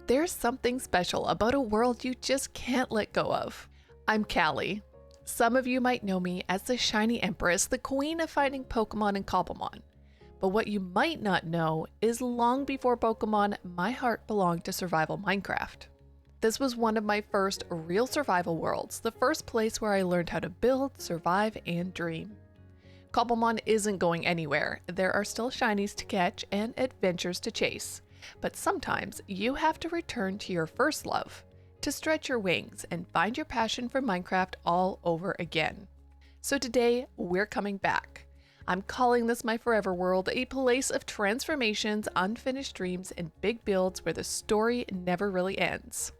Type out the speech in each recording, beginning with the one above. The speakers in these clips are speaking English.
There's something special about a world you just can't let go of. I'm Callie. Some of you might know me as the Shiny Empress, the queen of finding Pokemon in Cobblemon. But what you might not know is long before Pokemon, my heart belonged to survival Minecraft. This was one of my first real survival worlds, the first place where I learned how to build, survive, and dream. Cobblemon isn't going anywhere. There are still shinies to catch and adventures to chase. But sometimes you have to return to your first love, to stretch your wings and find your passion for Minecraft all over again. So today, we're coming back. I'm calling this my forever world, a place of transformations, unfinished dreams, and big builds where the story never really ends.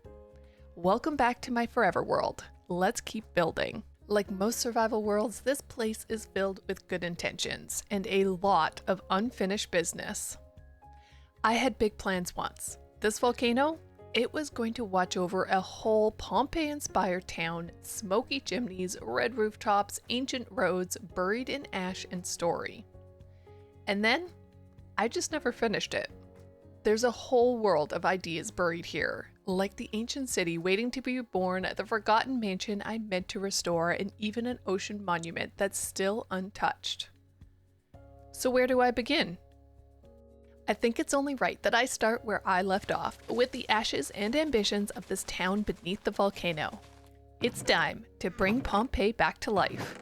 Welcome back to my forever world. Let's keep building. Like most survival worlds, this place is filled with good intentions and a lot of unfinished business. I had big plans once. This volcano, it was going to watch over a whole Pompeii-inspired town, smoky chimneys, red rooftops, ancient roads, buried in ash and story. And then, I just never finished it. There's a whole world of ideas buried here, like the ancient city waiting to be reborn, the forgotten mansion I meant to restore, and even an ocean monument that's still untouched. So where do I begin? I think it's only right that I start where I left off, with the ashes and ambitions of this town beneath the volcano. It's time to bring Pompeii back to life.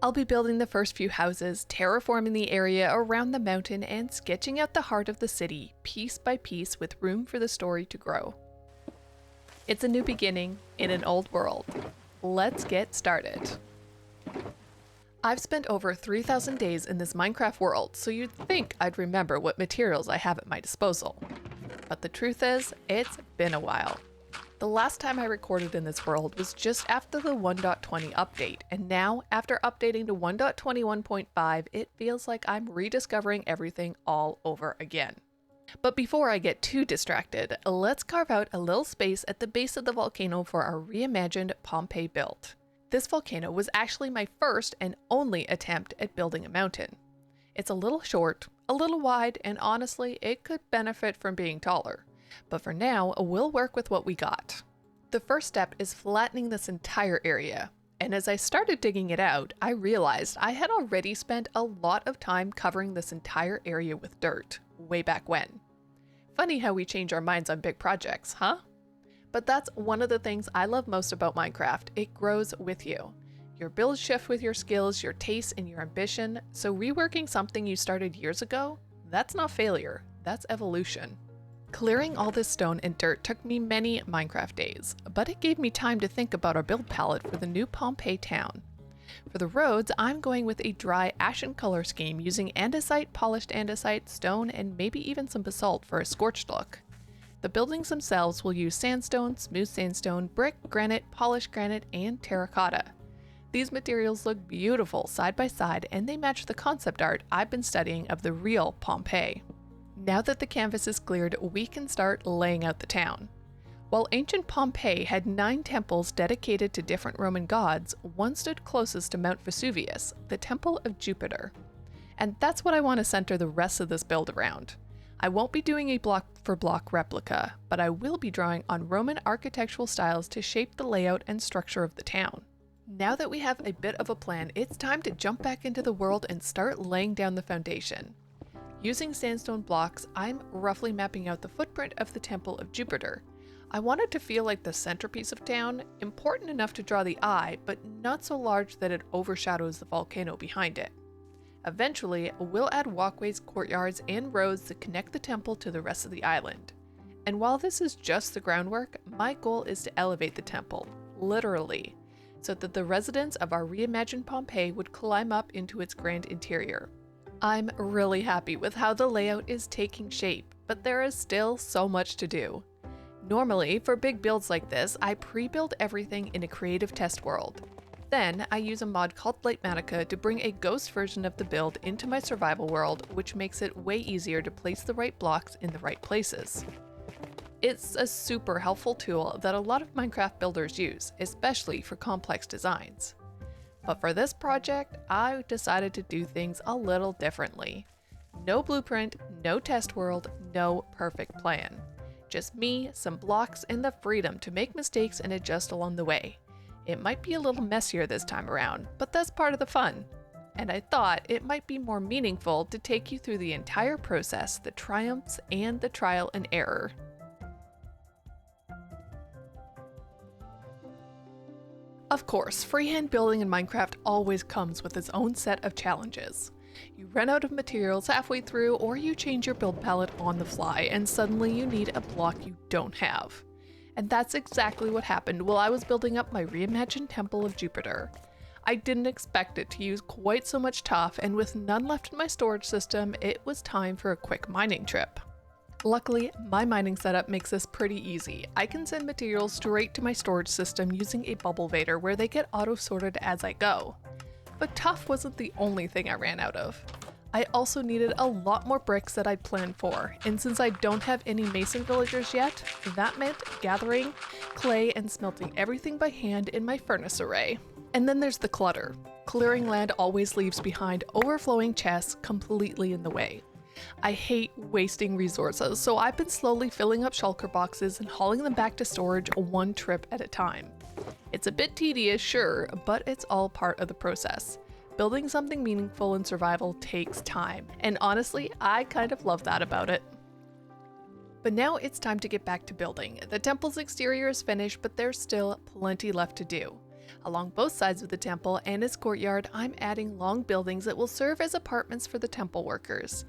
I'll be building the first few houses, terraforming the area around the mountain, and sketching out the heart of the city, piece by piece, with room for the story to grow. It's a new beginning in an old world. Let's get started. I've spent over 3,000 days in this Minecraft world, so you'd think I'd remember what materials I have at my disposal. But the truth is, it's been a while. The last time I recorded in this world was just after the 1.20 update, and now, after updating to 1.21.5, it feels like I'm rediscovering everything all over again. But before I get too distracted, let's carve out a little space at the base of the volcano for our reimagined Pompeii build. This volcano was actually my first and only attempt at building a mountain. It's a little short, a little wide, and honestly, it could benefit from being taller. But for now, we'll work with what we got. The first step is flattening this entire area. And as I started digging it out, I realized I had already spent a lot of time covering this entire area with dirt, way back when. Funny how we change our minds on big projects, huh? But that's one of the things I love most about Minecraft. It grows with you. Your builds shift with your skills, your tastes, and your ambition. So reworking something you started years ago, that's not failure, that's evolution. Clearing all this stone and dirt took me many Minecraft days, but it gave me time to think about our build palette for the new Pompeii town. For the roads, I'm going with a dry ashen color scheme using andesite, polished andesite, stone, and maybe even some basalt for a scorched look. The buildings themselves will use sandstone, smooth sandstone, brick, granite, polished granite, and terracotta. These materials look beautiful side by side, and they match the concept art I've been studying of the real Pompeii. Now that the canvas is cleared, we can start laying out the town. While ancient Pompeii had 9 temples dedicated to different Roman gods, one stood closest to Mount Vesuvius, the Temple of Jupiter. And that's what I want to center the rest of this build around. I won't be doing a block-for-block replica, but I will be drawing on Roman architectural styles to shape the layout and structure of the town. Now that we have a bit of a plan, it's time to jump back into the world and start laying down the foundation. Using sandstone blocks, I'm roughly mapping out the footprint of the Temple of Jupiter. I want it to feel like the centerpiece of town, important enough to draw the eye, but not so large that it overshadows the volcano behind it. Eventually, we'll add walkways, courtyards, and roads that connect the temple to the rest of the island. And while this is just the groundwork, my goal is to elevate the temple, literally, so that the residents of our reimagined Pompeii would climb up into its grand interior. I'm really happy with how the layout is taking shape, but there is still so much to do. Normally, for big builds like this, I pre-build everything in a creative test world. Then, I use a mod called Lightmatica to bring a ghost version of the build into my survival world, which makes it way easier to place the right blocks in the right places. It's a super helpful tool that a lot of Minecraft builders use, especially for complex designs. But for this project, I decided to do things a little differently. No blueprint, no test world, no perfect plan. Just me, some blocks, and the freedom to make mistakes and adjust along the way. It might be a little messier this time around, but that's part of the fun. And I thought it might be more meaningful to take you through the entire process, the triumphs and the trial and error. Of course, freehand building in Minecraft always comes with its own set of challenges. You run out of materials halfway through, or you change your build palette on the fly, and suddenly you need a block you don't have. And that's exactly what happened while I was building up my reimagined Temple of Jupiter. I didn't expect it to use quite so much tuff, and with none left in my storage system, it was time for a quick mining trip. Luckily, my mining setup makes this pretty easy. I can send materials straight to my storage system using a bubble vader where they get auto-sorted as I go. But tuff wasn't the only thing I ran out of. I also needed a lot more bricks that I'd planned for, and since I don't have any mason villagers yet, that meant gathering clay and smelting everything by hand in my furnace array. And then there's the clutter. Clearing land always leaves behind overflowing chests completely in the way. I hate wasting resources, so I've been slowly filling up shulker boxes and hauling them back to storage one trip at a time. It's a bit tedious, sure, but it's all part of the process. Building something meaningful in survival takes time, and honestly, I kind of love that about it. But now it's time to get back to building. The temple's exterior is finished, but there's still plenty left to do. Along both sides of the temple and its courtyard, I'm adding long buildings that will serve as apartments for the temple workers.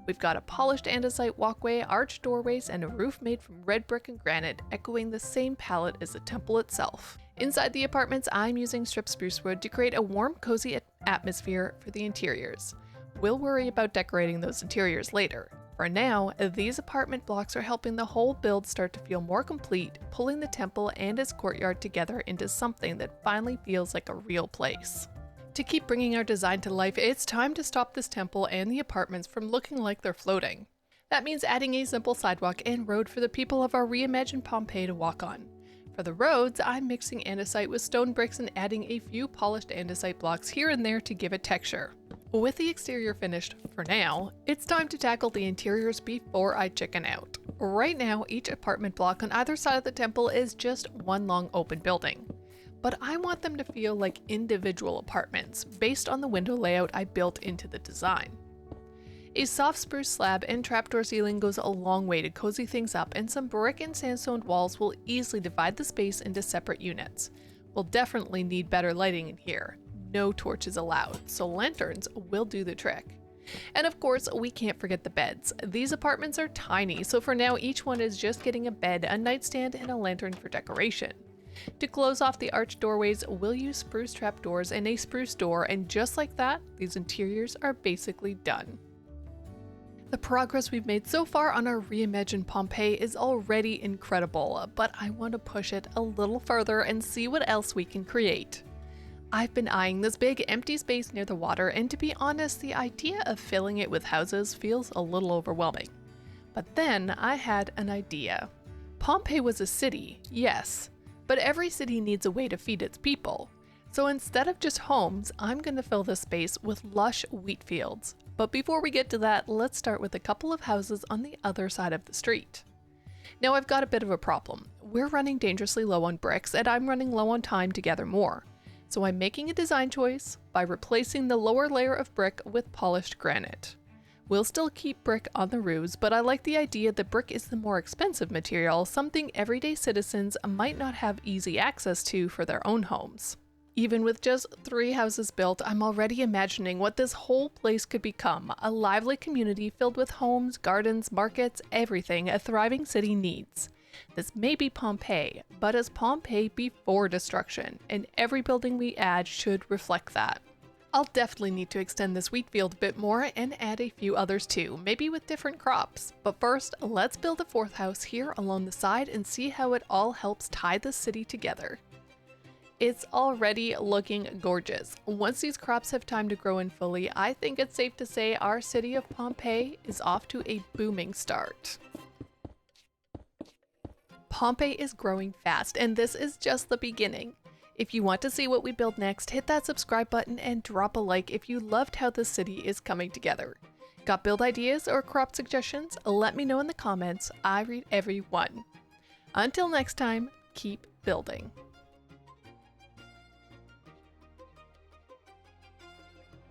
We've got a polished andesite walkway, arched doorways, and a roof made from red brick and granite, echoing the same palette as the temple itself. Inside the apartments, I'm using stripped spruce wood to create a warm, cozy atmosphere for the interiors. We'll worry about decorating those interiors later. For now, these apartment blocks are helping the whole build start to feel more complete, pulling the temple and its courtyard together into something that finally feels like a real place. To keep bringing our design to life, it's time to stop this temple and the apartments from looking like they're floating. That means adding a simple sidewalk and road for the people of our reimagined Pompeii to walk on. For the roads, I'm mixing andesite with stone bricks and adding a few polished andesite blocks here and there to give it texture. With the exterior finished for now, it's time to tackle the interiors before I chicken out. Right now, each apartment block on either side of the temple is just one long open building. But I want them to feel like individual apartments based on the window layout I built into the design. A soft spruce slab and trapdoor ceiling goes a long way to cozy things up, and some brick and sandstone walls will easily divide the space into separate units. We'll definitely need better lighting in here. No torches allowed, so lanterns will do the trick. And of course, we can't forget the beds. These apartments are tiny, so for now each one is just getting a bed, a nightstand, and a lantern for decoration. To close off the arched doorways, we'll use spruce trapdoors and a spruce door, and just like that, these interiors are basically done. The progress we've made so far on our reimagined Pompeii is already incredible, but I want to push it a little further and see what else we can create. I've been eyeing this big empty space near the water, and to be honest, the idea of filling it with houses feels a little overwhelming. But then I had an idea. Pompeii was a city, yes, but every city needs a way to feed its people. So instead of just homes, I'm going to fill this space with lush wheat fields. But before we get to that, let's start with a couple of houses on the other side of the street. Now I've got a bit of a problem. We're running dangerously low on bricks, and I'm running low on time to gather more. So I'm making a design choice by replacing the lower layer of brick with polished granite. We'll still keep brick on the roofs, but I like the idea that brick is the more expensive material, something everyday citizens might not have easy access to for their own homes. Even with just 3 houses built, I'm already imagining what this whole place could become, a lively community filled with homes, gardens, markets, everything a thriving city needs. This may be Pompeii, but it's Pompeii before destruction, and every building we add should reflect that. I'll definitely need to extend this wheat field a bit more and add a few others too, maybe with different crops. But first, let's build a 4th house here along the side and see how it all helps tie the city together. It's already looking gorgeous. Once these crops have time to grow in fully, I think it's safe to say our city of Pompeii is off to a booming start. Pompeii is growing fast, and this is just the beginning. If you want to see what we build next, hit that subscribe button and drop a like if you loved how the city is coming together. Got build ideas or crop suggestions? Let me know in the comments. I read every one. Until next time, keep building.